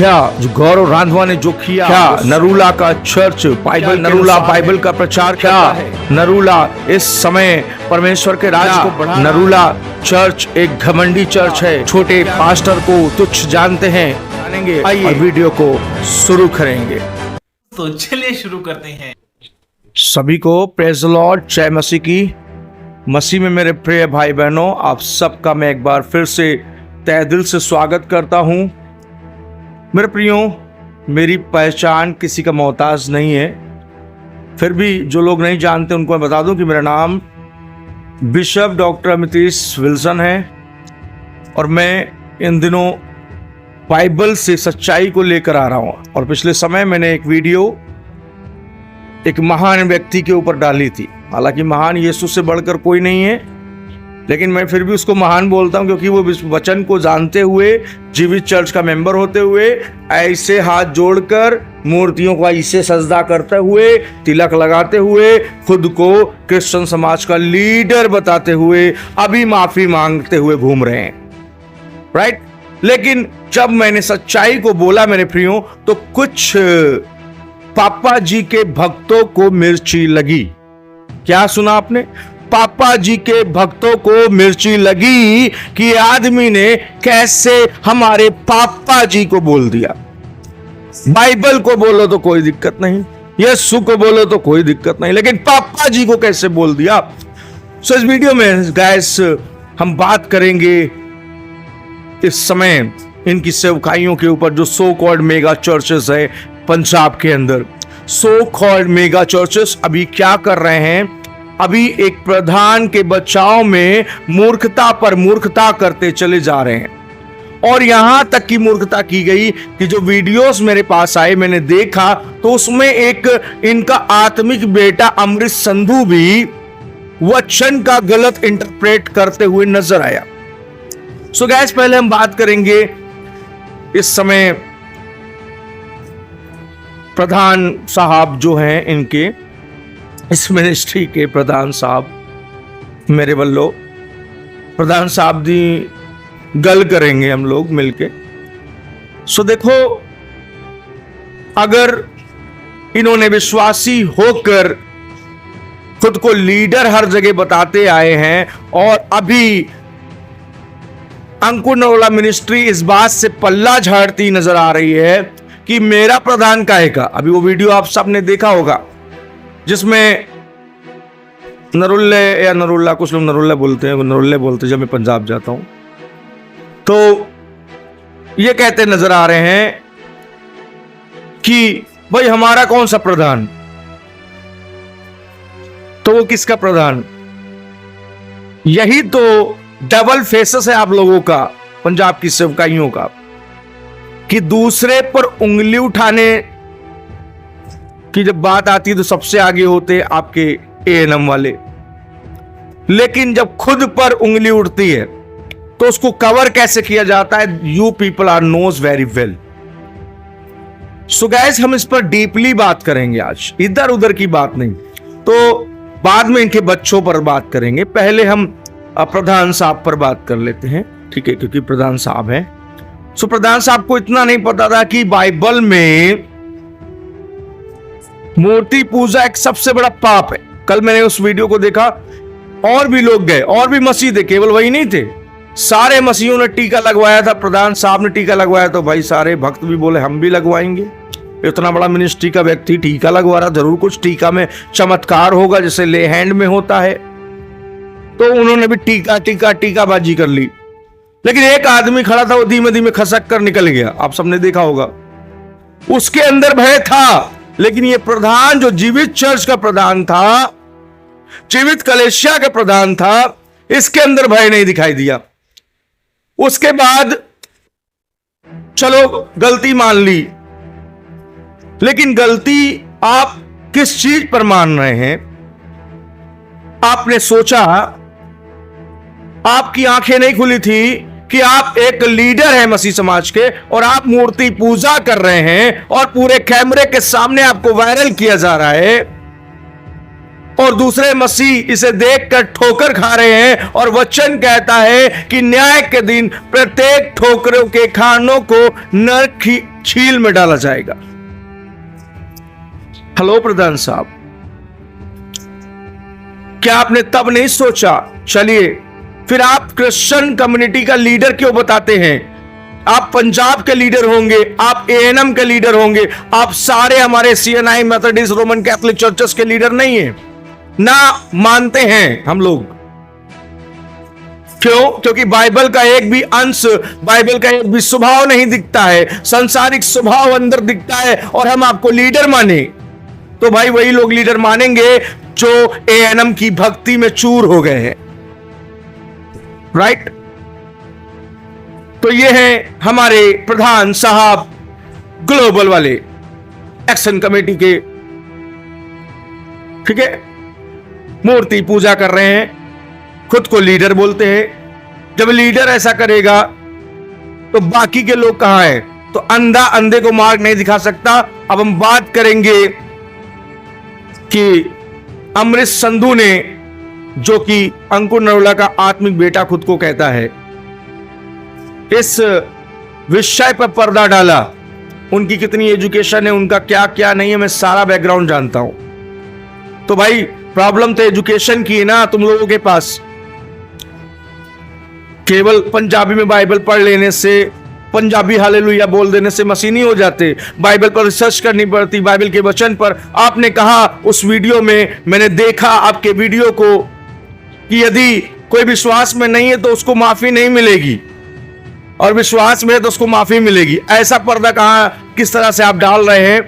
क्या जो गौरव रांधवा ने जो किया, क्या नरूला का चर्च बाइबल, नरूला बाइबल का प्रचार, क्या नरूला इस समय परमेश्वर के राज को बढ़ा, नरूला चर्च एक घमंडी चर्च है, छोटे पास्टर को तुच्छ जानते हैं। जानेंगे और वीडियो को शुरू करेंगे। तो चलिए शुरू करते हैं। सभी को प्रेज द लॉर्ड, जय मसीह की। मसीह में मेरे प्रिय भाई बहनों, आप सबका मैं एक बार फिर से तहे दिल से स्वागत करता हूं। मेरे प्रियो, मेरी पहचान किसी का मोहताज नहीं है, फिर भी जो लोग नहीं जानते उनको मैं बता दूं कि मेरा नाम बिशप डॉक्टर अमितेश विल्सन है और मैं इन दिनों बाइबल से सच्चाई को लेकर आ रहा हूं। और पिछले समय मैंने एक वीडियो एक महान व्यक्ति के ऊपर डाली थी। हालांकि महान यीशु से बढ़कर कोई नहीं है, लेकिन मैं फिर भी उसको महान बोलता हूं क्योंकि वो वचन को जानते हुए, जीवित चर्च का मेंबर होते हुए, ऐसे हाथ जोड़कर मूर्तियों को ऐसे सजदा करते हुए, तिलक लगाते हुए, खुद को क्रिश्चियन समाज का लीडर बताते हुए अभी माफी मांगते हुए घूम रहे हैं, राइट। लेकिन जब मैंने सच्चाई को बोला मेरे प्रियो, तो कुछ पापा जी के भक्तों को मिर्ची लगी। क्या सुना आपने? पापा जी के भक्तों को मिर्ची लगी कि आदमी ने कैसे हमारे पापा जी को बोल दिया। बाइबल को बोलो तो कोई दिक्कत नहीं, यीशु को बोलो तो कोई दिक्कत नहीं, लेकिन पापा जी को कैसे बोल दिया। सो इस वीडियो में गाइस हम बात करेंगे इस समय इनकी सेवकाइयों के ऊपर, जो सो कॉल्ड मेगा चर्चेस है पंजाब के अंदर। सो कॉल्ड मेगा चर्चेस अभी क्या कर रहे हैं? अभी एक प्रधान के बचाव में मूर्खता पर मूर्खता करते चले जा रहे हैं। और यहां तक की मूर्खता की गई कि जो वीडियोस मेरे पास आए, मैंने देखा तो उसमें एक इनका आत्मिक बेटा अमृत संधू भी वचन का गलत इंटरप्रेट करते हुए नजर आया। सो गाइस, पहले हम बात करेंगे इस समय प्रधान साहब जो हैं, इनके इस मिनिस्ट्री के प्रधान साहब, मेरे वल्लों प्रधान साहब दी गल करेंगे हम लोग मिलके। सो देखो, अगर इन्होंने विश्वासी होकर खुद को लीडर हर जगह बताते आए हैं और अभी अंकुर नरोला मिनिस्ट्री इस बात से पल्ला झाड़ती नजर आ रही है कि मेरा प्रधान काहे का। अभी वो वीडियो आप सबने देखा होगा जिसमें नरुल्ले या नरुल्ला, कुछ लोग नरुल्ला बोलते हैं, नरुल्ले बोलते हैं जब मैं पंजाब जाता हूं, तो ये कहते नजर आ रहे हैं कि भाई हमारा कौन सा प्रधान। तो वो किसका प्रधान? यही तो डबल फेसेस है आप लोगों का, पंजाब की सेवकाइयों का, कि दूसरे पर उंगली उठाने की जब बात आती है तो सबसे आगे होते आपके एएनएम वाले, लेकिन जब खुद पर उंगली उठती है तो उसको कवर कैसे किया जाता है? You people are knows very well. So guys, हम इस पर डीपली बात करेंगे आज, इधर उधर की बात नहीं। तो बाद में इनके बच्चों पर बात करेंगे, पहले हम प्रधान साहब पर बात कर लेते हैं, ठीक है, क्योंकि प्रधान साहब हैं। सो प्रधान साहब को इतना नहीं पता था कि बाइबल में मूर्ति पूजा एक सबसे बड़ा पाप है। कल मैंने उस वीडियो को देखा, और भी लोग गए, और भी मसीह थे, केवल वही नहीं थे, सारे मसीहों ने टीका लगवाया था। प्रधान साहब ने टीका लगवाया तो भाई सारे भक्त भी बोले हम भी लगवाएंगे। इतना बड़ा मिनिस्ट्री का व्यक्ति टीका लगवा रहा, जरूर कुछ टीका में चमत्कार होगा जैसे ले हैंड में होता है। तो उन्होंने भी टीकाबाजी कर ली। लेकिन एक आदमी खड़ा था, वो धीमे धीमे खसक कर निकल गया, आप सबने देखा होगा। उसके अंदर भय था, लेकिन ये प्रधान जो जीवित चर्च का प्रधान था, जीवित कलेसिया का प्रधान था, इसके अंदर भय नहीं दिखाई दिया। उसके बाद चलो गलती मान ली, लेकिन गलती आप किस चीज पर मान रहे हैं? आपने सोचा, आपकी आंखें नहीं खुली थी कि आप एक लीडर हैं मसीह समाज के और आप मूर्ति पूजा कर रहे हैं और पूरे कैमरे के सामने आपको वायरल किया जा रहा है और दूसरे मसीह इसे देखकर ठोकर खा रहे हैं। और वचन कहता है कि न्याय के दिन प्रत्येक ठोकरों के खानों को नरक की झील में डाला जाएगा। हेलो प्रधान साहब, क्या आपने तब नहीं सोचा? चलिए फिर आप क्रिश्चियन कम्युनिटी का लीडर क्यों बताते हैं? आप पंजाब के लीडर होंगे, आप एएनएम के लीडर होंगे, आप सारे हमारे CNI Methodist Roman Catholic churches के लीडर नहीं हैं ना, मानते हैं हम लोग। क्यों? क्योंकि बाइबल का एक भी अंश, बाइबल का एक भी स्वभाव नहीं दिखता है, सांसारिक स्वभाव अंदर दिखता है, और हम आपको लीडर माने तो भाई वही लोग लीडर मानेंगे जो एएनएम की भक्ति में चूर हो गए हैं। राइट? तो ये हैं हमारे प्रधान साहब ग्लोबल वाले एक्शन कमेटी के, ठीक है? मूर्ति पूजा कर रहे हैं, खुद को लीडर बोलते हैं। जब लीडर ऐसा करेगा तो बाकी के लोग कहां हैं? तो अंधा अंधे को मार्ग नहीं दिखा सकता। अब हम बात करेंगे कि अमृत संधू ने, जो कि अंकुर नरोला का आत्मिक बेटा खुद को कहता है, इस विषय पर पर्दा डाला। उनकी कितनी एजुकेशन है, उनका क्या क्या नहीं है, मैं सारा बैकग्राउंड जानता हूं। तो भाई प्रॉब्लम तो एजुकेशन की है ना तुम लोगों के पास। केवल पंजाबी में बाइबल पढ़ लेने से, पंजाबी हालेलुया बोल देने से मसीह नहीं हो जाते। बाइबल पर रिसर्च करनी पड़ती, बाइबल के वचन पर। आपने कहा उस वीडियो में, मैंने देखा आपके वीडियो को, कि यदि कोई विश्वास में नहीं है तो उसको माफी नहीं मिलेगी, और विश्वास में है तो उसको माफी मिलेगी। ऐसा पर्दा कहां, किस तरह से आप डाल रहे हैं?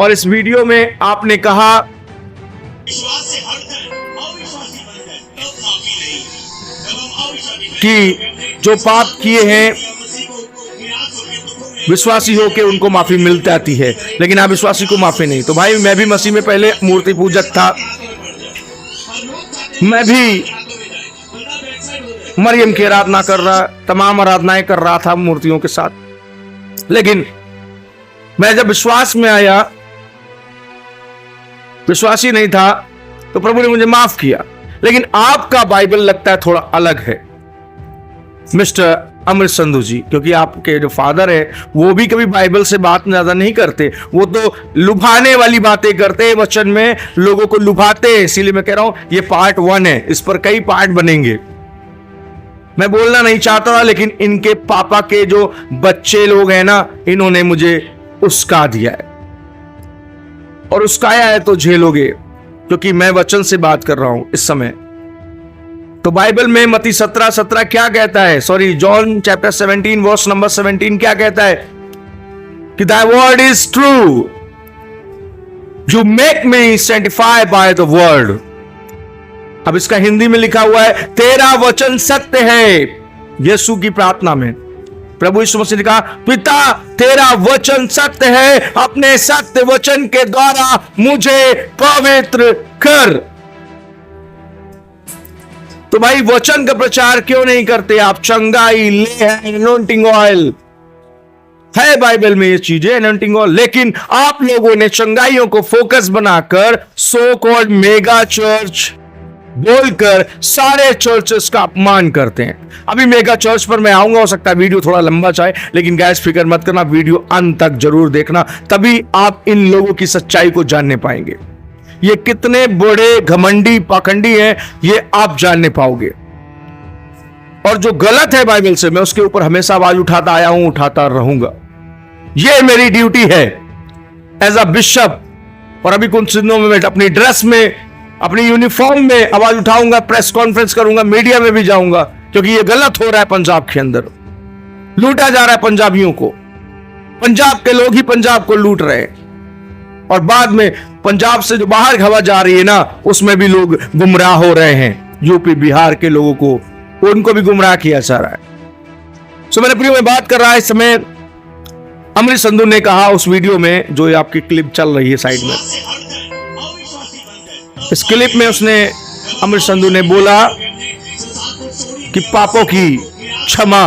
और इस वीडियो में आपने कहा विश्वास से हटकर अविश्वासी बनकर तब माफी नहीं। जब हम अविश्वासी कि जो पाप किए हैं विश्वासी होके उनको माफी मिल जाती है, लेकिन आप विश्वासी को माफी नहीं। तो भाई मैं भी मसीह में पहले मूर्ति पूजक था, मैं भी मरियम की आराधना कर रहा, तमाम आराधनाएं कर रहा था मूर्तियों के साथ। लेकिन मैं जब विश्वास में आया, विश्वासी नहीं था, तो प्रभु ने मुझे माफ किया। लेकिन आपका बाइबल लगता है थोड़ा अलग है मिस्टर अमृत संधू जी, क्योंकि आपके जो फादर है वो भी कभी बाइबल से बात ज्यादा नहीं करते, वो तो लुभाने वाली बातें करते हैं, वचन में लोगों को लुभाते हैं। इसीलिए मैं कह रहा हूं ये पार्ट 1 है, इस पर कई पार्ट बनेंगे। मैं बोलना नहीं चाहता था, लेकिन इनके पापा के जो बच्चे लोग हैं ना, इन्होंने मुझे उस्का दिया है, और उस्काया है तो झेलोगे, क्योंकि मैं वचन से बात कर रहा हूं इस समय। तो बाइबल में मत्ती 17:17 क्या कहता है? Sorry, John chapter 17 verse number 17 क्या कहता है? कि thy word is true, you make me sanctify by the word। अब इसका हिंदी में लिखा हुआ है, तेरा वचन सत्य है। यीशु की प्रार्थना में प्रभु यीशु मसीह ने कहा, पिता तेरा वचन सत्य है, अपने सत्य वचन के द्वारा मुझे पवित्र कर। तो भाई वचन का प्रचार क्यों नहीं करते आप? चंगाई ले है, एनॉइंटिंग ऑयल है बाइबल में, ये चीजें एनॉइंटिंग ऑयल। लेकिन आप लोगों ने चंगाइयों को फोकस बनाकर सो कॉल्ड मेगा चर्च बोलकर सारे चर्चेस का अपमान करते हैं। अभी मेगा चर्च पर मैं आऊंगा, हो सकता है वीडियो थोड़ा लंबा चाहे, लेकिन गैस फिक्र मत करना, वीडियो अंत तक जरूर देखना, तभी आप इन लोगों की सच्चाई को जानने पाएंगे। ये कितने बड़े घमंडी पाखंडी हैं, ये आप जानने पाओगे। और जो गलत है बाइबल से, मैं उसके ऊपर हमेशा आवाज उठाता आया हूं, उठाता रहूंगा। ये मेरी ड्यूटी है एज अ बिशप। और अभी कुछ दिनों में मैं अपनी ड्रेस में, अपनी यूनिफॉर्म में आवाज उठाऊंगा, प्रेस कॉन्फ्रेंस करूंगा, मीडिया में भी जाऊंगा, क्योंकि ये गलत हो रहा है। पंजाब के अंदर लूटा जा रहा है पंजाबियों को, पंजाब के लोग ही पंजाब को लूट रहे हैं, और बाद में पंजाब से जो बाहर हवा जा रही है ना, उसमें भी लोग गुमराह हो रहे हैं। यूपी बिहार के लोगों को, उनको भी गुमराह किया जा रहा है। सो मेरे प्रियो, में बात कर रहा है इस समय अमृत संधू ने कहा उस वीडियो में, जो आपकी क्लिप चल रही है साइड में, इस क्लिप में उसने, अमृत संधू ने बोला कि पापों की क्षमा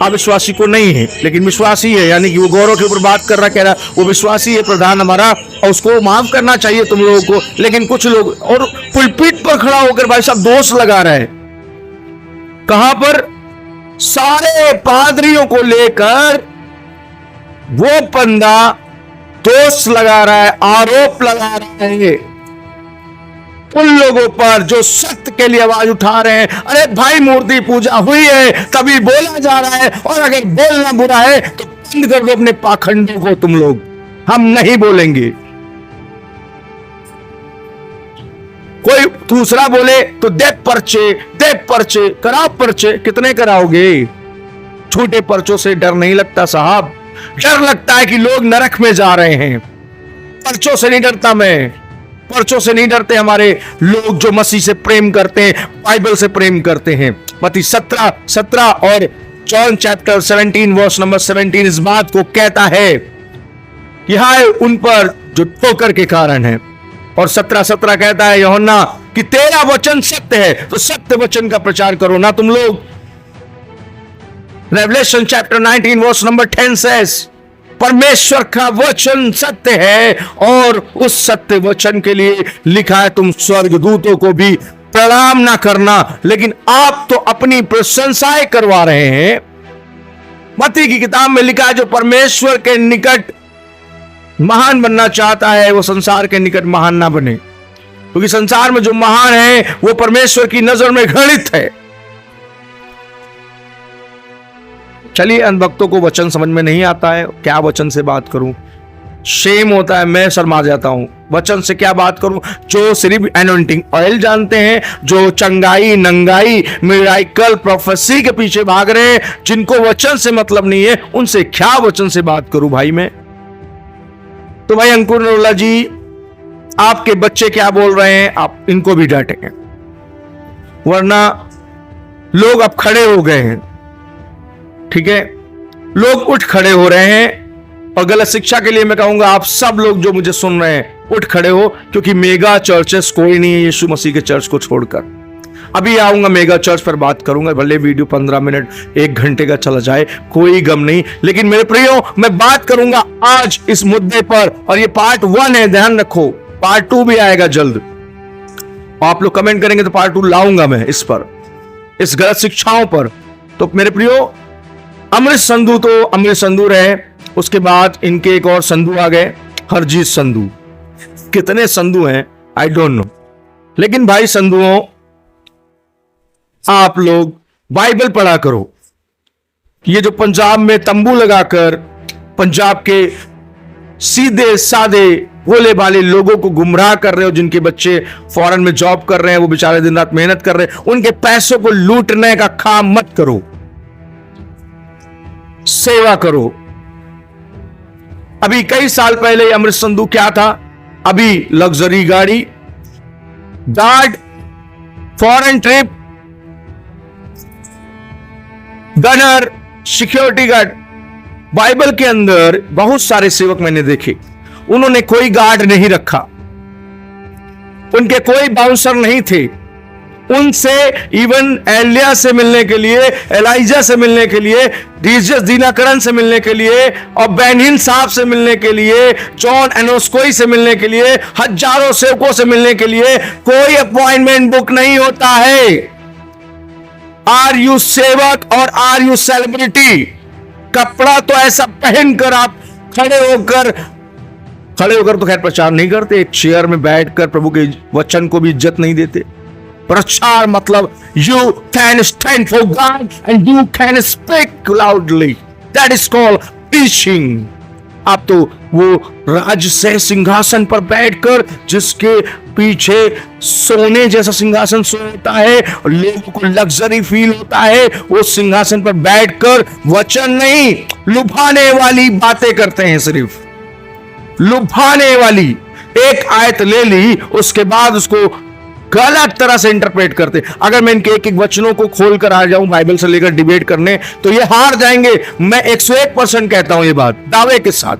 अविश्वासी को नहीं है, लेकिन विश्वासी है। यानी कि वो गौरव के ऊपर बात कर रहा, कह रहा वो विश्वासी है प्रधान हमारा, और उसको माफ करना चाहिए तुम लोगों को। लेकिन कुछ लोग, और पुलपिट पर खड़ा होकर भाई साहब दोष लगा रहे हैं। कहां पर? सारे पादरियों को लेकर वो बंदा दोष लगा रहा है, आरोप लगा रहा है उन लोगों पर जो सत्य के लिए आवाज उठा रहे हैं। अरे भाई, मूर्ति पूजा हुई है तभी बोला जा रहा है, और अगर बोलना बुरा है तो बंद कर दो अपने पाखंडों को तुम लोग, हम नहीं बोलेंगे। कोई दूसरा बोले तो दे पर्चे कराओ पर्चे। कितने कराओगे? छोटे पर्चों से डर नहीं लगता साहब, डर लगता है कि लोग नरक में जा रहे हैं। पर्चों से नहीं डरता मैं, पर्चों से नहीं डरते हमारे लोग जो मसीह से प्रेम करते हैं, बाइबल से प्रेम करते हैं। मत्ती 17 और जॉन चैप्टर 17 वर्स नंबर 17 इस बात को कहता है कि हाय उन पर जो ठोकर के कारण है। और 17 कहता है यूहन्ना कि तेरा वचन सत्य है, तो सत्य वचन का प्रचार करो ना तुम लोग। Revelation chapter 19 verse number 10 says परमेश्वर का वचन सत्य है, और उस सत्य वचन के लिए लिखा है तुम स्वर्गदूतों को भी प्रणाम ना करना। लेकिन आप तो अपनी प्रशंसाएं करवा रहे हैं। मत्ती की किताब में लिखा है जो परमेश्वर के निकट महान बनना चाहता है वो संसार के निकट महान ना बने, क्योंकि संसार में जो महान है वो परमेश्वर की नजर में घृणित है। चलिए, अनभक्तों को वचन समझ में नहीं आता है, क्या वचन से बात करूं? शेम होता है, मैं शर्मा जाता हूं। वचन से क्या बात करूं? जो सिर्फ एनोइंटिंग ऑयल जानते हैं, जो चंगाई नंगाई मिराकल प्रोफेसी के पीछे भाग रहे हैं, जिनको वचन से मतलब नहीं है, उनसे क्या वचन से बात करूं भाई मैं? तो भाई अंकुर नरोला जी, आपके बच्चे क्या बोल रहे हैं, आप इनको भी डांटेंगे, वरना लोग अब खड़े हो गए हैं। ठीक है, लोग उठ खड़े हो रहे हैं। और गलत शिक्षा के लिए मैं कहूंगा आप सब लोग जो मुझे सुन रहे हैं उठ खड़े हो, क्योंकि मेगा चर्चेस कोई नहीं है यीशु मसीह के चर्च को छोड़कर। अभी आऊंगा मेगा चर्च पर बात करूंगा, भले वीडियो 15 मिनट 1 घंटे का चला जाए, कोई गम नहीं। लेकिन मेरे प्रियो, मैं बात करूंगा आज इस मुद्दे पर, और ये पार्ट 1 है, ध्यान रखो। पार्ट 2 भी आएगा जल्द। आप लोग कमेंट करेंगे तो पार्ट 2 लाऊंगा मैं इस पर, इस गलत शिक्षाओं पर। तो मेरे प्रियो, अमृत संधू तो अमृत संधू रहे, उसके बाद इनके एक और संधू आ गए, हरजीत संधू। कितने संधू हैं आई डोंट नो, लेकिन भाई संधुओं, आप लोग बाइबल पढ़ा करो। ये जो पंजाब में तंबू लगाकर पंजाब के सीधे साधे भोले भाले लोगों को गुमराह कर रहे हो, जिनके बच्चे फॉरेन में जॉब कर रहे हैं, वो बेचारे दिन रात मेहनत कर रहे हैं, उनके पैसों को लूटने का काम मत करो, सेवा करो। अभी कई साल पहले अमृत संधू क्या था? अभी लग्जरी गाड़ी, guard, foreign trip, gunner, security guard. Bible के अंदर बहुत सारे सेवक मैंने देखे, उन्होंने कोई गार्ड नहीं रखा, उनके कोई बाउंसर नहीं थे। उनसे इवन एलिया से मिलने के लिए, एलाइजा से मिलने के लिए, डीजस दीनाकरण से मिलने के लिए, और बेनहिन साहब से मिलने के लिए, जॉन एनोस्कोई से मिलने के लिए, हजारों सेवकों से मिलने के लिए कोई अपॉइंटमेंट बुक नहीं होता है। आर यू सेवक और आर यू सेलिब्रिटी? कपड़ा तो ऐसा पहनकर आप खड़े होकर तो खैर प्रचार नहीं करते, एक चेयर में बैठकर प्रभु के वचन को भी इज्जत नहीं देते। प्रचार मतलब you can stand for God and you can speak loudly, that is called preaching। आप तो वो राज से सिंहासन पर बैठकर, जिसके पीछे सोने जैसा सिंहासन सोता है और लोगों को लग्जरी फील होता है, वो सिंहासन पर बैठकर वचन नहीं, लुभाने वाली बातें करते हैं, सिर्फ लुभाने वाली। एक आयत ले ली, उसके बाद उसको गलत तरह से इंटरप्रेट करते। अगर मैं इनके एक एक वचनों को खोलकर आ जाऊं बाइबल से लेकर डिबेट करने, तो ये हार जाएंगे। मैं 101% कहता हूं ये बात दावे के साथ।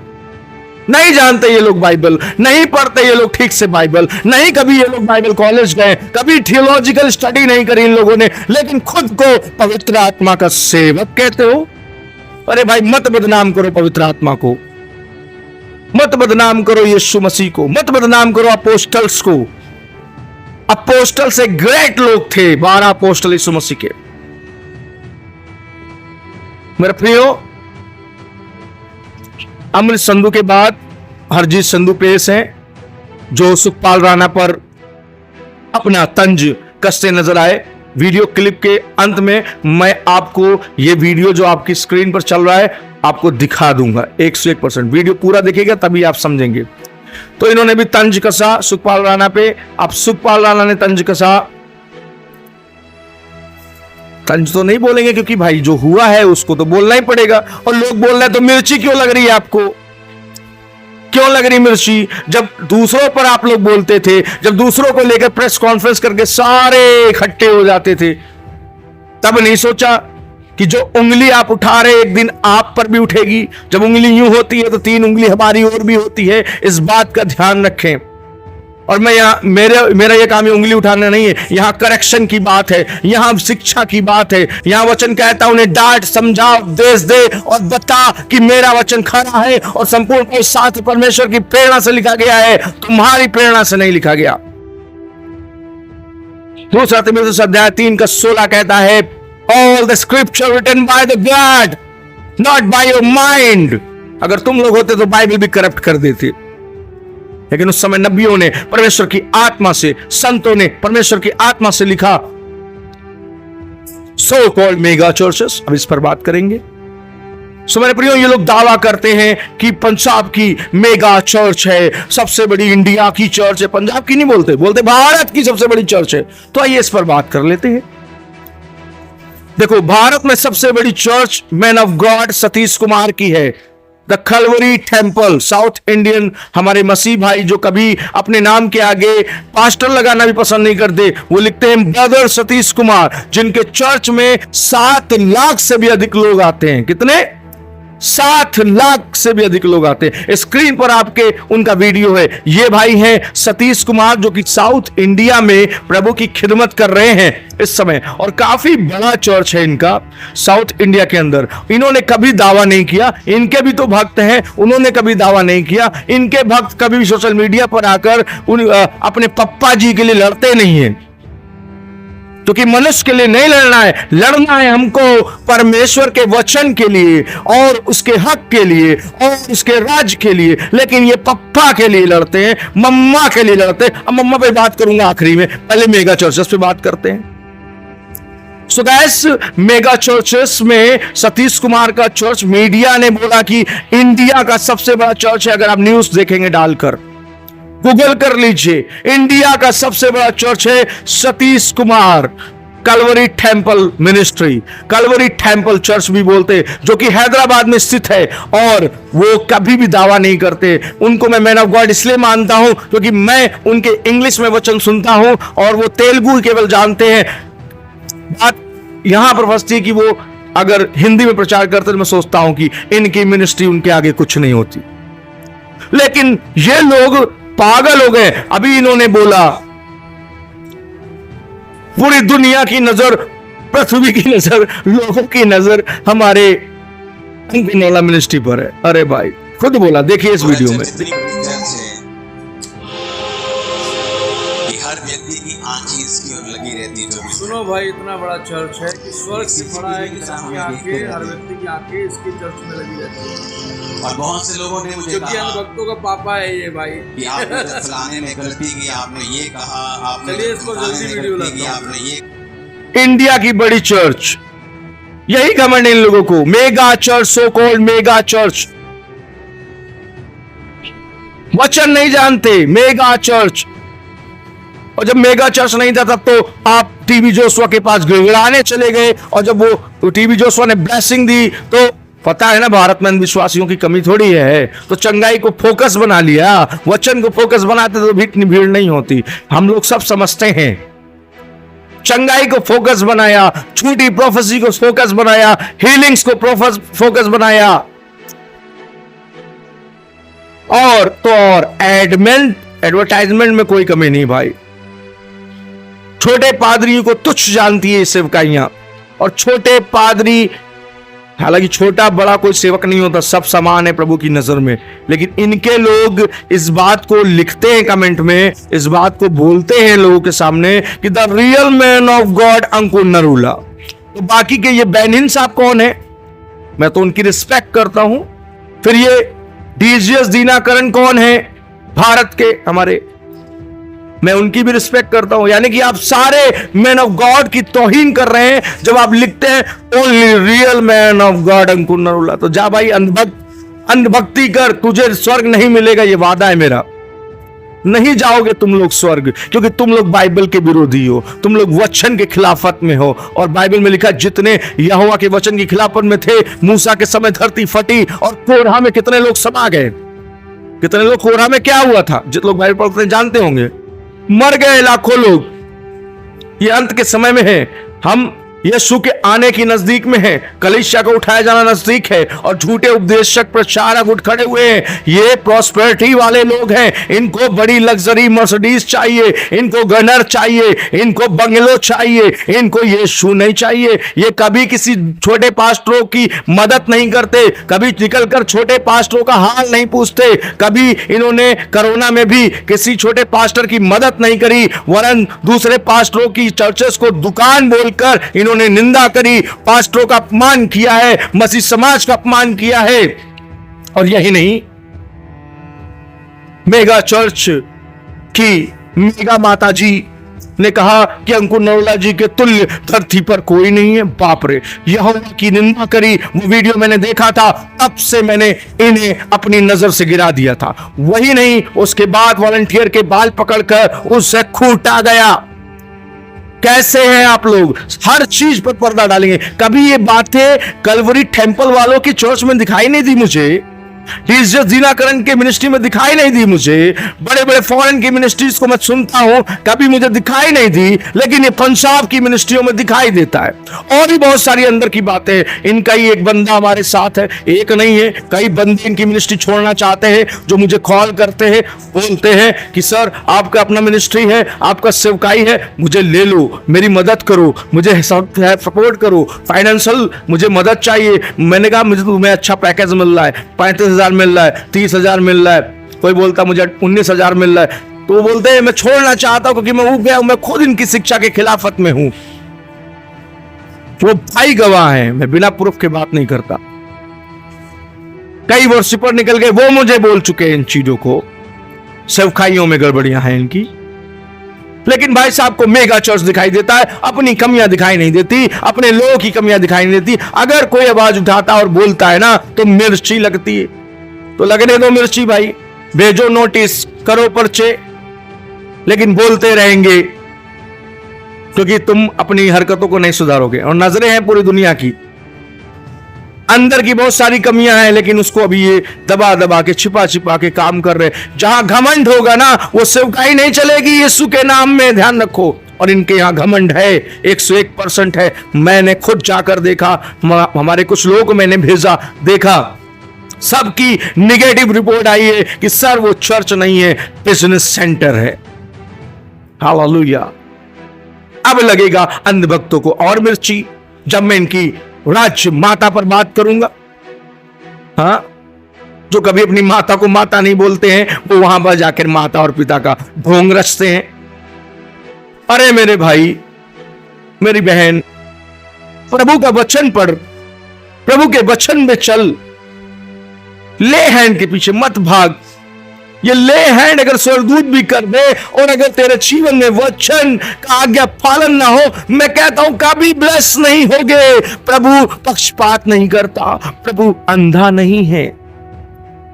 नहीं जानते ये लोग बाइबल, नहीं पढ़ते ये लोग ठीक से बाइबल, नहीं कभी ये लोग बाइबल कॉलेज गए, कभी थियोलॉजिकल स्टडी नहीं करी इन लोगों ने, लेकिन खुद को पवित्र आत्मा का सेवक कहते हो। अरे भाई, मत बदनाम करो पवित्र आत्मा को, मत बदनाम करो यीशु मसीह को, मत बदनाम करो अपोस्टल्स को। अपोस्टल से ग्रेट लोग थे, 12 अपोस्टल यीशु मसीह के। मेरे प्रियो, अमृत संधू के बाद हरजीत संधू पेश हैं, जो सुखपाल राणा पर अपना तंज कसते नजर आए। वीडियो क्लिप के अंत में मैं आपको ये वीडियो जो आपकी स्क्रीन पर चल रहा है आपको दिखा दूंगा 101%। वीडियो पूरा देखिएगा तभी आप समझेंगे। तो इन्होंने भी तंज कसा सुखपाल राणा पे। अब सुखपाल राणा ने तंज कसा, तंज तो नहीं बोलेंगे क्योंकि भाई जो हुआ है उसको तो बोलना ही पड़ेगा। और लोग बोल रहे हैं तो मिर्ची क्यों लग रही है आपको, क्यों लग रही मिर्ची? जब दूसरों पर आप लोग बोलते थे, जब दूसरों को लेकर प्रेस कॉन्फ्रेंस करके सारे इकट्ठे हो जाते थे, तब नहीं सोचा कि जो उंगली आप उठा रहे एक दिन आप पर भी उठेगी। जब उंगली यूं होती है तो 3 उंगली हमारी और भी होती है, इस बात का ध्यान रखें। और मैं यहां मेरा ये काम उंगली उठाना नहीं है, यहां करेक्शन की बात है, यहां शिक्षा की बात है। यहां वचन कहता है उन्हें डांट, समझा, उपदेश दे और बता कि मेरा वचन खरा है और संपूर्ण साथ परमेश्वर की प्रेरणा से लिखा गया है, तुम्हारी प्रेरणा से नहीं लिखा गया। दूसरा तीमुथियुस अध्याय 3:16 कहता है, all the scripture written by the God not by your mind. अगर तुम लोग होते तो बाइबल भी करप्ट कर देते, लेकिन उस समय नबियों ने परमेश्वर की आत्मा से, संतों ने परमेश्वर की आत्मा से लिखा। सो कॉल्ड मेगा चर्चेस, अब इस पर बात करेंगे। सो मेरे प्रियो, ये लोग दावा करते हैं कि पंजाब की मेगा चर्च है, सबसे बड़ी इंडिया की चर्च है। पंजाब की नहीं बोलते, बोलते भारत की सबसे बड़ी चर्च है। तो आइए इस पर बात कर लेते हैं। देखो, भारत में सबसे बड़ी church man of God Satish Kumar की है, the Calvary Temple. South Indian हमारे मसीह भाई जो कभी अपने नाम के आगे पास्टर लगाना भी पसंद नहीं करते, वो लिखते हैं ब्रदर सतीश कुमार, जिनके चर्च में 7 लाख से भी अधिक लोग आते हैं। कितने? 7 लाख से भी अधिक लोग आते हैं। स्क्रीन पर आपके उनका वीडियो है। ये भाई हैं सतीश कुमार, जो कि साउथ इंडिया में प्रभु की खिदमत कर रहे हैं इस समय, और काफी बड़ा चर्च है इनका साउथ इंडिया के अंदर। इन्होंने कभी दावा नहीं किया, इनके भी तो भक्त हैं, उन्होंने कभी दावा नहीं किया। इनके भक्त कभी भी सोशल मीडिया पर आकर अपने पप्पा जी के लिए लड़ते नहीं हैं, क्योंकि मनुष्य के लिए नहीं लड़ना है, लड़ना है हमको परमेश्वर के वचन के लिए और उसके हक के लिए और उसके राज के लिए। लेकिन ये पप्पा के लिए लड़ते हैं, मम्मा के लिए लड़ते हैं। अब मम्मा पे बात करूंगा आखिरी में, पहले मेगा चर्चेस पे बात करते हैं। सो गाइस, मेगा चर्चेस में सतीश कुमार का चर्च मीडिया ने बोला कि इंडिया का सबसे बड़ा चर्च है। अगर आप न्यूज देखेंगे डालकर, गूगल कर लीजिए, इंडिया का सबसे बड़ा चर्च है Satish Kumar Calvary Temple ministry, Calvary Temple church भी बोलते, जो कि हैदराबाद में स्थित है। और वो कभी भी दावा नहीं करते। उनको मैं मैन ऑफ गॉड इसलिए मानता हूं क्योंकि मैं उनके इंग्लिश में वचन सुनता हूं और वो तेलुगु केवल जानते हैं। बात यहां पर फंसती है कि वो अगर हिंदी में प्रचार करते तो मैं सोचता हूं कि इनकी मिनिस्ट्री उनके आगे कुछ नहीं होती। लेकिन ये लोग पागल हो गए। अभी इन्होंने बोला पूरी दुनिया की नजर, पृथ्वी की नजर, लोगों की नजर हमारे अंकिनोला मिनिस्ट्री पर है। अरे भाई, खुद बोला, देखिए इस वीडियो में। हर व्यक्ति की आंखें इसकी ओर लगी रहती है। सुनो भाई, इतना बड़ा चर्च है कि स्वर्ग से बड़ा है कि सबकी आंखें, हर व्यक्ति की आंखें इसके चर्च में लगी रहती है। और बहुत से लोगों ने मुझे क्योंकि भक्तों का पापा है ये भाई कि आपने फलाने में गलती की, आपने ये कहा, आपने चलिए इसको जल्दी वीडियो की, लाता हूं। आपने ये। इंडिया की बड़ी चर्च, यही घमंड इन लोगों को। Mega church, so called mega church, वचन नहीं जानते। मेगा चर्च, और जब मेगा चर्च नहीं था तब तो आप टीबी जोशुआ के पास गिड़गिड़ाने चले गए। और जब वो टीबी जोशुआ ने ब्लेसिंग दी तो पता है ना, भारत में विश्वासियों की कमी थोड़ी है, तो चंगाई को फोकस बना लिया। वचन को फोकस बनाते तो इतनी भीड़ नहीं होती। हम लोग सब समझते हैं। चंगाई को फोकस बनाया, झूठी प्रोफेसी को फोकस बनाया, हीलिंग्स को फोकस बनाया, और तो और एडवर्टाइजमेंट में कोई कमी नहीं भाई। छोटे पादरियों को तुच्छ जानती है सेवकाइयां, और छोटे पादरी, हालांकि छोटा बड़ा कोई सेवक नहीं होता, सब समान है प्रभु की नजर में। लेकिन इनके लोग इस बात को लिखते हैं कमेंट में, इस बात को बोलते हैं लोगों के सामने कि the real man of god Ankur Narula. तो बाकी के ये बेनिन साहब कौन है? मैं तो उनकी रिस्पेक्ट करता हूं। फिर ये डीजीएस दीनाकरण कौन है? भारत के हमारे, मैं उनकी भी रिस्पेक्ट करता हूं। यानी कि आप सारे मैन ऑफ गॉड की तौहीन कर रहे हैं जब आप लिखते हैं only real man of god Ankur Narula. तो जा भाई, अंधभक्ति कर, तुझे स्वर्ग नहीं मिलेगा, ये वादा है मेरा। नहीं जाओगे तुम लोग स्वर्ग, क्योंकि तुम लोग बाइबल के विरोधी हो, तुम लोग वचन के खिलाफत में हो। और बाइबल में लिखा जितने यहोवा के वचन की खिलाफत में थे, मूसा के समय धरती फटी और कोरहा में कितने लोग समा गए। कितने लोग, कोरहा में क्या हुआ था? जितने लोग बाइबल पढ़ते हैं जानते होंगे, मर गए लाखों लोग। ये अंत के समय में है, हम यीशु के आने की नजदीक में है, कलीसिया को उठाया जाना नजदीक है और झूठे उपदेशक प्रचारक उठ खड़े हुए हैं। ये प्रॉस्पेरिटी वाले लोग हैं, इनको बड़ी लग्जरी मर्सिडीज चाहिए, इनको गनर चाहिए, इनको बंगलो चाहिए, इनको यीशु नहीं चाहिए। ये कभी किसी छोटे पास्टरों की मदद नहीं करते, कभी निकलकर छोटे पास्टरों का हाल नहीं पूछते, कभी इन्होंने कोरोना में भी किसी छोटे पास्टर की मदद नहीं करी, वरन दूसरे पास्टरों की चर्चेस को दुकान बोलकर इन्होंने निंदा करी, पास्टरों का अपमान किया है, मसीह समाज का अपमान किया है। और यही नहीं, मेगा चर्च की मेगा माता जी ने कहा कि अंकुर नरोला जी के तुल्य धरती पर कोई नहीं है। बाप रे, यहोवा की निंदा करी। वो वीडियो मैंने देखा था, तब से मैंने इन्हें अपनी नजर से गिरा दिया था। वही नहीं, उसके बाद वॉलंटियर के बाल पकड़कर उससे खूंटा गया। कैसे हैं आप लोग? हर चीज पर पर्दा डालेंगे। कभी ये बातें कलवरी टेंपल वालों की चर्च में दिखाई नहीं दी मुझे, डीजीएस दीनाकरण के मिनिस्ट्री में दिखाई नहीं दी मुझे, बड़े बड़े फॉरेन की मिनिस्ट्रीज को मैं सुनता हूं, कभी मुझे दिखाई नहीं दी, लेकिन ये पंजाब की मिनिस्ट्रियों में दिखाई देता है। और भी बहुत सारी अंदर की बातें। इनका ही एक बंदा हमारे साथ है, एक नहीं है, कई बंदे इनकी मिनिस्ट्री छोड़ना चाहते हैं, जो मुझे कॉल करते हैं, बोलते हैं कि सर आपका अपना मिनिस्ट्री है, आपका सेवकाई है, मुझे ले लो, मेरी मदद करो, मुझे सपोर्ट करो, फाइनेंशियल मुझे मदद चाहिए। मैंने कहा मुझे तुम्हें अच्छा पैकेज मिल रहा है, 35,000 मिल रहा है, 30,000 मिल रहा है, कोई बोलता मुझे 19,000 मिल रहा है, तो वो बोलते हैं मैं छोड़ना चाहता हूं क्योंकि मैं उब गया हूं, मैं खुद इनकी शिक्षा के खिलाफत में हूं। वो भाई गवाह हैं, मैं बिना प्रूफ के बात नहीं करता। कई वर्षिपर निकल गए, वो मुझे बोल चुके हैं इन चीजों को, सेवकाइयों में गड़बड़ियां हैं इनकी। लेकिन भाई साहब को मेगा चर्च दिखाई देता है, अपनी कमियां दिखाई नहीं देती, अपने लोगों की कमियां दिखाई नहीं देती। अगर कोई आवाज उठाता और बोलता है ना तो मिर्ची लगती है, तो लगने दो मिर्ची भाई, भेजो नोटिस, करो पर्चे, लेकिन बोलते रहेंगे क्योंकि तुम अपनी हरकतों को नहीं सुधारोगे। और नजरें हैं पूरी दुनिया की, अंदर की बहुत सारी कमियां हैं, लेकिन उसको अभी ये दबा दबा के छिपा छिपा के काम कर रहे। जहां घमंड होगा ना, वो सेवकाई नहीं चलेगी यीशु के नाम में, ध्यान रखो। और इनके यहां घमंड है, 101% है। मैंने खुद जाकर देखा, हमारे कुछ लोगों को मैंने भेजा, देखा, सबकी निगेटिव रिपोर्ट आई है कि सर वो चर्च नहीं है, बिजनेस सेंटर है। हालेलुया। अब लगेगा अंधभक्तों को और मिर्ची जब मैं इनकी राज्य माता पर बात करूंगा। हाँ, जो कभी अपनी माता को माता नहीं बोलते हैं, वो वहां पर जाकर माता और पिता का ढोंग रचते हैं। अरे मेरे भाई, मेरी बहन, प्रभु का वचन पढ़, प्रभु के वचन में चल, ले हैंड के पीछे मत भाग। ये ले हैंड अगर स्वर्गदूत भी कर दे और अगर तेरे जीवन में वचन का आज्ञा पालन ना हो, मैं कहता हूं कभी ब्लेस नहीं होगे। प्रभु पक्षपात नहीं करता, प्रभु अंधा नहीं है।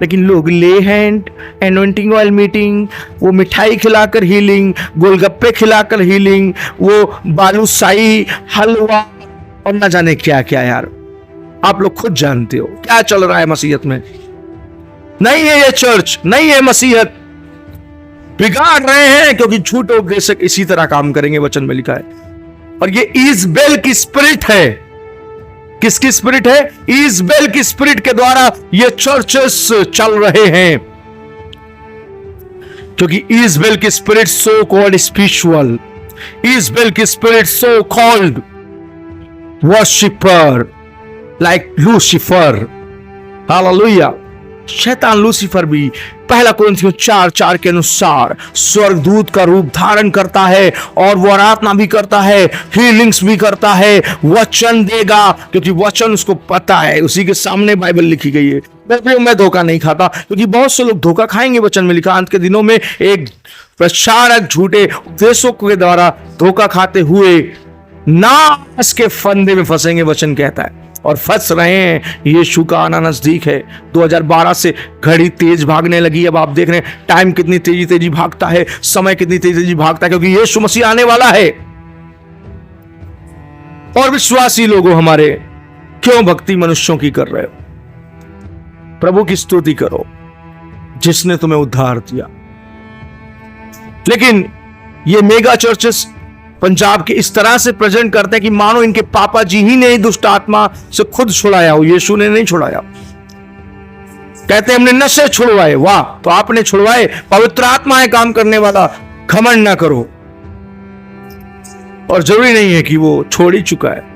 लेकिन लोग ले हैंड, एनोइंटिंग ऑयल मीटिंग, वो मिठाई खिलाकर हीलिंग, गोलगप्पे खिलाकर हीलिंग, वो बालूशाही, हलवा और ना जाने क्या क्या। यार आप लोग खुद जानते हो क्या चल रहा है मसीहत में। नहीं है ये चर्च, नहीं है मसीहत, बिगाड़ रहे हैं क्योंकि झूठे उपदेशक इसी तरह काम करेंगे, वचन में लिखा है। और ये इजबेल की स्पिरिट है। किसकी स्पिरिट है? इजबेल की स्पिरिट के द्वारा ये चर्चेस चल रहे हैं, क्योंकि इजबेल की spirit so called spiritual, Jezebel की spirit so called worshipper like Lucifer. Hallelujah. शैतान लूसीफर भी पहला कुरिन्थियों 4:4 के अनुसार स्वर्गदूत का रूप धारण करता है और वो आराधना भी करता है, हीलिंग्स भी करता है, वचन देगा, क्योंकि वचन उसको पता है, उसी के सामने बाइबल लिखी गई है। मैं धोखा नहीं खाता, क्योंकि बहुत से लोग धोखा खाएंगे। वचन में लिखा अंत के दिनों में एक प्रचारक झूठे उपदेशों के द्वारा धोखा खाते हुए नाश के फंदे में फंसेंगे, वचन कहता है, और फंस रहे हैं। यीशु का आना नजदीक है। 2012 से घड़ी तेज भागने लगी। अब आप देख रहे हैं टाइम कितनी तेजी तेजी भागता है, समय कितनी तेजी भागता है, क्योंकि यीशु मसीह आने वाला है। और विश्वासी लोगों हमारे, क्यों भक्ति मनुष्यों की कर रहे हो? प्रभु की स्तुति करो जिसने तुम्हें उद्धार दिया। लेकिन ये मेगा चर्चेस पंजाब के इस तरह से प्रेजेंट करते हैं कि मानो इनके पापा जी ही ने दुष्ट आत्मा से खुद छुड़ाया हो, यीशु ने नहीं छुड़ाया। कहते हैं हमने नशे छुड़वाए। वाह, तो आपने छुड़वाए, पवित्र आत्मा है काम करने वाला, घमंड ना करो। और जरूरी नहीं है कि वो छोड़ ही चुका है,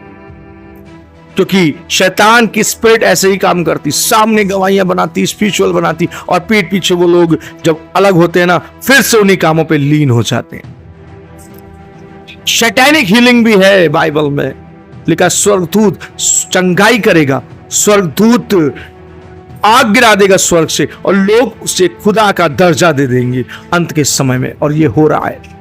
क्योंकि शैतान की स्पिरिट ऐसे ही काम करती, सामने गवाहियां बनाती, स्पिरिचुअल बनाती, और पीठ पीछे वो लोग जब अलग होते हैं ना, फिर से उन्हीं कामों पे लीन हो जाते हैं। शैतानिक हीलिंग भी है बाइबल में लिखा, स्वर्गदूत चंगाई करेगा, स्वर्गदूत आग गिरा देगा स्वर्ग से, और लोग उसे खुदा का दर्जा दे देंगे अंत के समय में, और ये हो रहा है।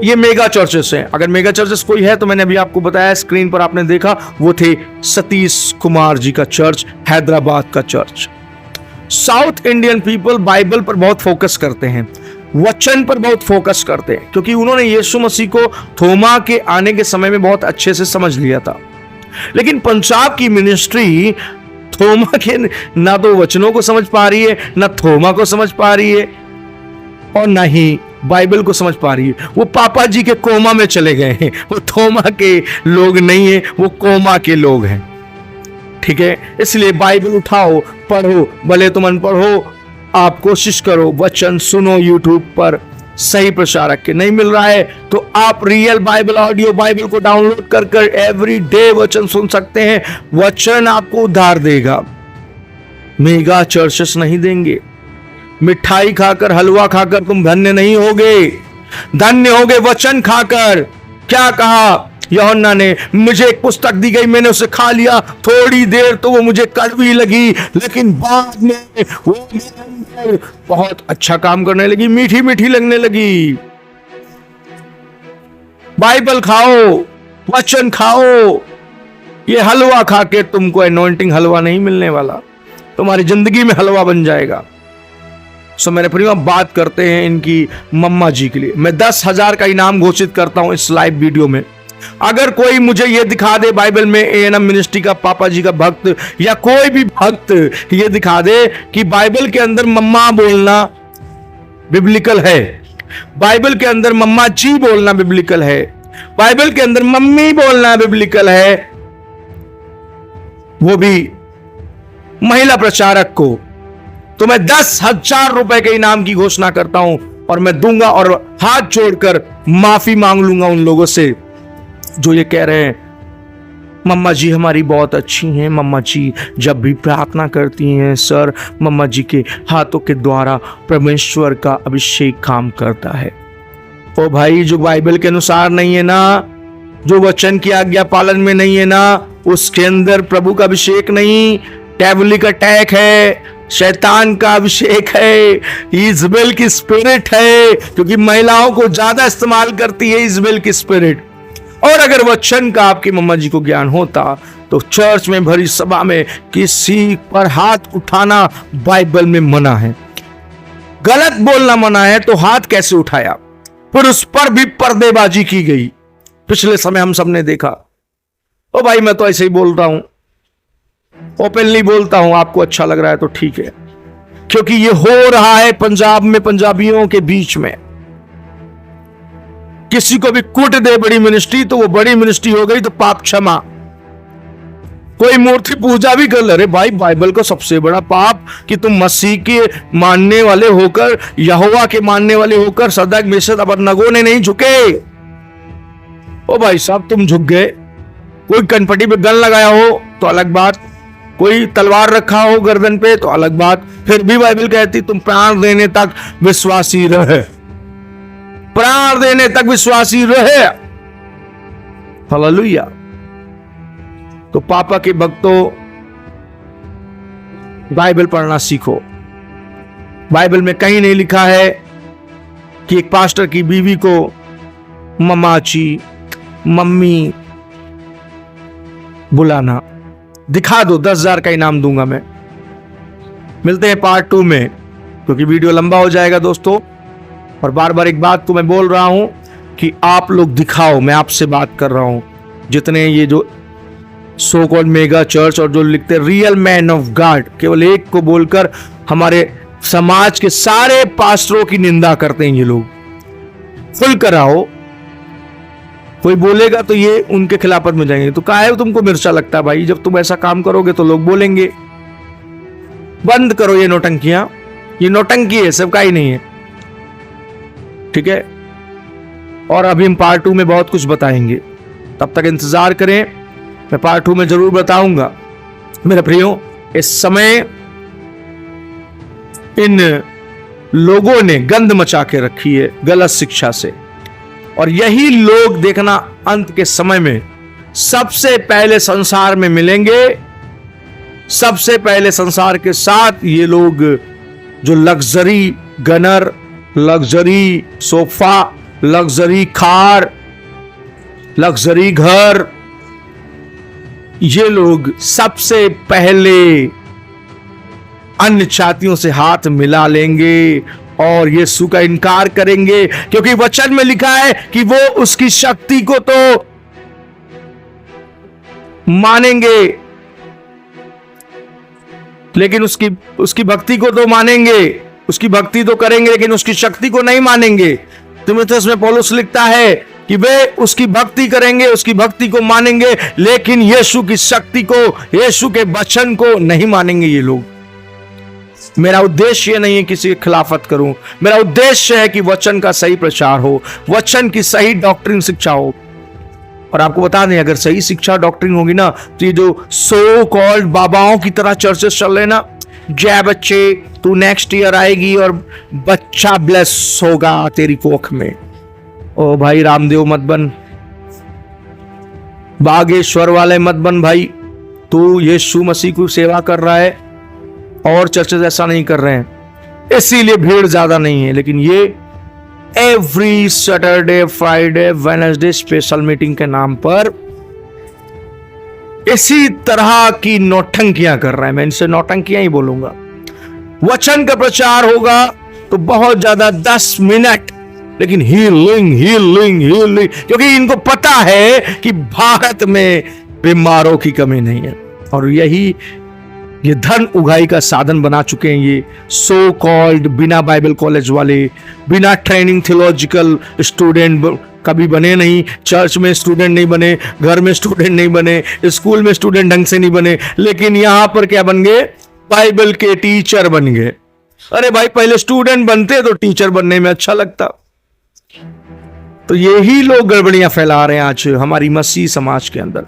ये मेगा चर्चेस हैं। अगर मेगा चर्चेस कोई है तो मैंने अभी आपको बताया, स्क्रीन पर आपने देखा, वो थे सतीश कुमार जी का चर्च, हैदराबाद का church. South Indian people Bible पर बहुत फोकस करते हैं, वचन पर बहुत फोकस करते हैं, क्योंकि उन्होंने यीशु मसीह को थोमा के आने के समय में बहुत अच्छे से समझ लिया था। लेकिन पंजाब की मिनिस्ट्री थोमा के ना तो वचनों को समझ पा रही है, ना थोमा को समझ पा रही है, और ना ही बाइबल को समझ पा रही है। वो पापा जी के कोमा में चले गए हैं। वो थोमा के लोग नहीं है, वो कोमा के लोग हैं। ठीक है, इसलिए बाइबल उठाओ, पढ़ो, भले तुम अनपढ़ हो, आप कोशिश करो, वचन सुनो। यूट्यूब पर सही प्रचारक के नहीं मिल रहा है तो आप रियल बाइबल ऑडियो बाइबल को डाउनलोड कर एवरी डे वचन सुन सकते हैं। वचन आपको उद्धार देगा, मेगा चर्चेस नहीं देंगे। मिठाई खाकर, हलवा खाकर तुम धन्य नहीं होगे, धन्य होगे वचन खाकर। क्या कहा यूहन्ना ने? मुझे एक पुस्तक दी गई, मैंने उसे खा लिया, थोड़ी देर तो वो मुझे कड़वी लगी, लेकिन बाद में वो मेरे अंदर बहुत अच्छा काम करने लगी, मीठी मीठी लगने लगी। बाइबल खाओ, वचन खाओ। ये हलवा खा के तुमको एनॉइंटिंग हलवा नहीं मिलने वाला, तुम्हारी जिंदगी में हलवा बन जाएगा। सो मेरे प्रियो, बात करते हैं इनकी मम्मा जी के लिए। मैं 10,000 का इनाम घोषित करता हूं इस लाइव वीडियो में। अगर कोई मुझे यह दिखा दे बाइबल में, एएनएम मिनिस्ट्री का पापा जी का भक्त या कोई भी भक्त ये दिखा दे कि बाइबल के अंदर मम्मा बोलना बिब्लिकल है, बाइबल के अंदर मम्मा जी बोलना बिब्लिकल है, बाइबल के अंदर मम्मी बोलना बिब्लिकल है, वो भी महिला प्रचारक को, तो मैं 10,000 रुपए के इनाम की घोषणा करता हूं, और मैं दूंगा, और हाथ जोड़कर माफी मांग लूंगा उन लोगों से जो ये कह रहे हैं मम्मा जी हमारी बहुत अच्छी हैं, मम्मा जी जब भी प्रार्थना करती हैं सर, मम्मा जी के हाथों के द्वारा परमेश्वर का अभिषेक काम करता है। ओ भाई, जो बाइबल के अनुसार नहीं है ना, जो वचन की आज्ञा पालन में नहीं है ना, उसके अंदर प्रभु का अभिषेक नहीं, डेविल का अटैक है, शैतान का अभिषेक है, इजबेल की स्पिरिट है, क्योंकि महिलाओं को ज्यादा इस्तेमाल करती है इजबेल की स्पिरिट। और अगर वचन का आपकी मम्मा जी को ज्ञान होता तो चर्च में भरी सभा में किसी पर हाथ उठाना बाइबल में मना है, गलत बोलना मना है, तो हाथ कैसे उठाया? फिर उस पर भी पर्देबाजी की गई। पिछले समय हम सबने देखा। ओ भाई, मैं तो ऐसे ही बोल रहा हूं, ओपनली बोलता हूं, आपको अच्छा लग रहा है तो ठीक है, क्योंकि ये हो रहा है पंजाब में, पंजाबियों के बीच में। किसी को भी कूट दे बड़ी मिनिस्ट्री तो वो बड़ी मिनिस्ट्री हो गई, तो पाप क्षमा। कोई मूर्ति पूजा भी कर ले, अरे भाई बाइबल का सबसे बड़ा पाप कि तुम मसीह के मानने वाले होकर, यहोवा के मानने वाले होकर सदक मेशद अबदनगो ने नहीं झुके। ओ भाई साहब, तुम झुक गए। कोई कनपटी पे गन लगाया हो तो अलग बात, कोई तलवार रखा हो गर्दन पे तो अलग बात, फिर भी बाइबल कहती तुम प्राण देने तक विश्वासी रहे, प्राण देने तक विश्वासी रहे। हालेलुया। तो पापा के भक्तों, बाइबल पढ़ना सीखो। बाइबल में कहीं नहीं लिखा है कि एक पास्टर की बीवी को ममाची, मम्मी बुलाना। दिखा दो, 10,000 का इनाम दूंगा मैं। मिलते हैं पार्ट 2 में, क्योंकि वीडियो लंबा हो जाएगा दोस्तों। और बार बार एक बात को मैं बोल रहा हूं कि आप लोग दिखाओ, मैं आपसे बात कर रहा हूं। जितने ये जो सो कॉल्ड मेगा चर्च और जो लिखते रियल मैन ऑफ गॉड, केवल एक को बोलकर हमारे समाज के सारे पास्टरों की निंदा करते हैं ये लोग। खुल कर आओ, कोई बोलेगा तो ये उनके खिलाफत में जाएंगे। तो काहे तुमको मिर्चा लगता है भाई? जब तुम ऐसा काम करोगे तो लोग बोलेंगे। बंद करो ये नौटंकियां, ये नौटंकी है, सबका ही नहीं है, ठीक है। और अभी हम पार्ट 2 में बहुत कुछ बताएंगे, तब तक इंतजार करें, मैं पार्ट 2 में जरूर बताऊंगा। मेरे प्रियो, इस समय इन लोगों ने गंद मचा के रखी है गलत शिक्षा से, और यही लोग देखना अंत के समय में सबसे पहले संसार में मिलेंगे। सबसे पहले संसार के साथ ये लोग जो luxury gunner, luxury sofa, luxury car, luxury घर, ये लोग सबसे पहले अन्य जातियों से हाथ मिला लेंगे और यीशु का इनकार करेंगे, क्योंकि वचन में लिखा है कि वो उसकी शक्ति को तो मानेंगे, लेकिन उसकी भक्ति को तो मानेंगे, उसकी भक्ति तो करेंगे, लेकिन उसकी शक्ति को नहीं मानेंगे। तीमुथियुस में पौलुस लिखता है कि वे उसकी भक्ति करेंगे, उसकी भक्ति को मानेंगे, लेकिन यीशु की शक्ति को, यीशु के वचन को नहीं मानेंगे ये लोग। मेरा उद्देश्य नहीं है किसी की खिलाफत करूं, मेरा उद्देश्य है कि वचन का सही प्रचार हो, वचन की सही डॉक्ट्रिन शिक्षा हो। और आपको बता दें, अगर सही शिक्षा डॉक्ट्रिन होगी ना, तो ये जो सो कॉल्ड बाबाओं की तरह चर्चेस चल रहे ना, जय बच्चे तू नेक्स्ट ईयर आएगी और बच्चा ब्लेस होगा तेरी कोख में, ओ भाई रामदेव मत बन, बागेश्वर वाले मत बन भाई। तू यीशु मसीह की सेवा कर रहा है और चर्चेस ऐसा नहीं कर रहे हैं, इसीलिए भीड़ ज्यादा नहीं है। लेकिन ये every Saturday, Friday, Wednesday special meeting के नाम पर इसी तरह की नौटंकियां कर रहे हैं। मैं इनसे नौटंकियां ही बोलूंगा। वचन का प्रचार होगा तो बहुत ज्यादा 10 मिनट, लेकिन हीलिंग हीलिंग हीलिंग, क्योंकि इनको पता है कि भारत में बीमारों की कमी नहीं है। और यही ये धन उगाई का साधन बना चुके हैं ये सो कॉल्ड बिना बाइबल कॉलेज वाले, बिना ट्रेनिंग थियोलॉजिकल स्टूडेंट कभी बने नहीं, चर्च में स्टूडेंट नहीं बने, घर में स्टूडेंट नहीं बने, स्कूल में स्टूडेंट ढंग से नहीं बने, लेकिन यहां पर क्या बन गए? बाइबल के टीचर बन गए। अरे भाई, पहले स्टूडेंट बनते तो टीचर बनने में अच्छा लगता। तो यही लोग गड़बड़ियां फैला रहे हैं आज हमारी मसीह समाज के अंदर।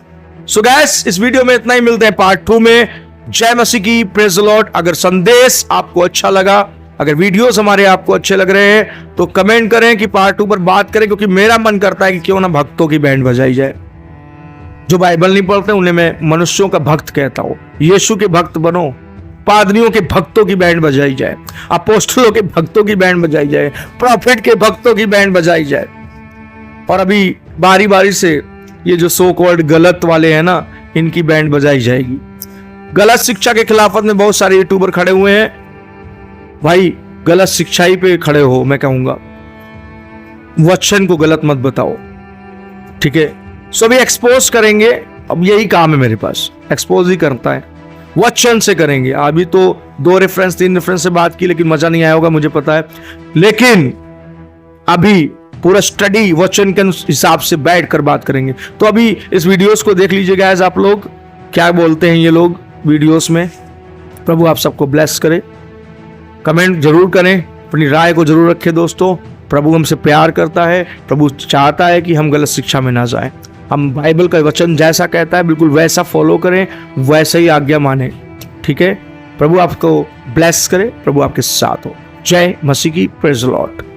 सो गाइस, इस वीडियो में इतना ही, मिलते हैं पार्ट 2 में। जय मसीह की, प्रेज द लॉर्ड। अगर संदेश आपको अच्छा लगा, अगर वीडियोस हमारे आपको अच्छे लग रहे हैं, तो कमेंट करें कि पार्ट 2 पर बात करें, क्योंकि मेरा मन करता है कि क्यों ना भक्तों की बैंड बजाई जाए। जो बाइबल नहीं पढ़ते उन्हें मैं मनुष्यों का भक्त कहता हूं। यीशु के भक्त बनो, पादरियों के भक्तों की बैंड बजाई जाए, अपोस्टलों के भक्तों की बैंड बजाई जाए, प्रॉफिट के भक्तों की बैंड बजाई जाए। और अभी बारी बारी से ये जो सो कॉल्ड गलत वाले हैं ना, इनकी बैंड बजाई जाएगी। गलत शिक्षा के खिलाफत में बहुत सारे यूट्यूबर खड़े हुए हैं भाई, गलत शिक्षा ही पे खड़े हो। मैं कहूंगा वचन को गलत मत बताओ, ठीक है। सो अभी एक्सपोज करेंगे, अब यही काम है मेरे पास, एक्सपोज ही करता है, वचन से करेंगे। अभी तो 2 रेफरेंस 3 रेफरेंस से बात की, लेकिन मजा नहीं आया होगा मुझे पता है, लेकिन अभी पूरा स्टडी वचन के हिसाब से बैठ कर बात करेंगे। तो अभी इस वीडियोस को देख लीजिए गाइस, आप लोग क्या बोलते हैं ये लोग वीडियोस में। प्रभु आप सबको ब्लेस करे। कमेंट जरूर करें, अपनी राय को जरूर रखें दोस्तों। प्रभु हमसे प्यार करता है, प्रभु चाहता है कि हम गलत शिक्षा में ना जाएं। हम बाइबल का वचन जैसा कहता है बिल्कुल वैसा फॉलो करें, वैसे ही आज्ञा माने। ठीक है, प्रभु आपको ब्लेस करे, प्रभु आपके साथ हो। जय मसीह की, प्रेज द लॉर्ड।